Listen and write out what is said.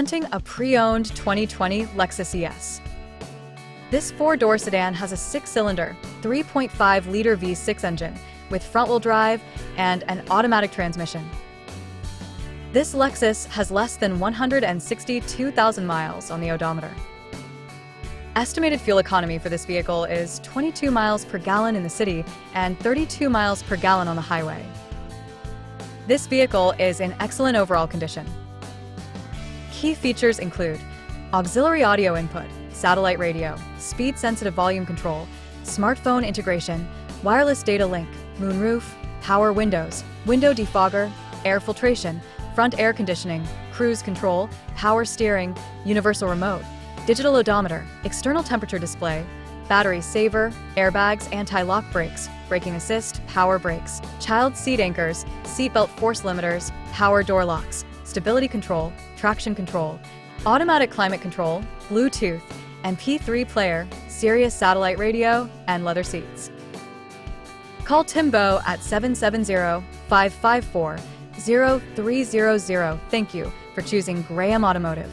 Presenting a pre-owned 2020 Lexus ES. This four-door sedan has a six-cylinder, 3.5-liter V6 engine with front-wheel drive and an automatic transmission. This Lexus has less than 162,000 miles on the odometer. Estimated fuel economy for this vehicle is 22 miles per gallon in the city and 32 miles per gallon on the highway. This vehicle is in excellent overall condition. Key features include auxiliary audio input, satellite radio, speed-sensitive volume control, smartphone integration, wireless data link, moonroof, power windows, window defogger, air filtration, front air conditioning, cruise control, power steering, universal remote, digital odometer, external temperature display, battery saver, airbags, anti-lock brakes, braking assist, power brakes, child seat anchors, seatbelt force limiters, power door locks, stability control, traction control, automatic climate control, Bluetooth, MP3 player, Sirius satellite radio, and leather seats. Call Timbo at 770-554-0300. Thank you for choosing Graham Automotive.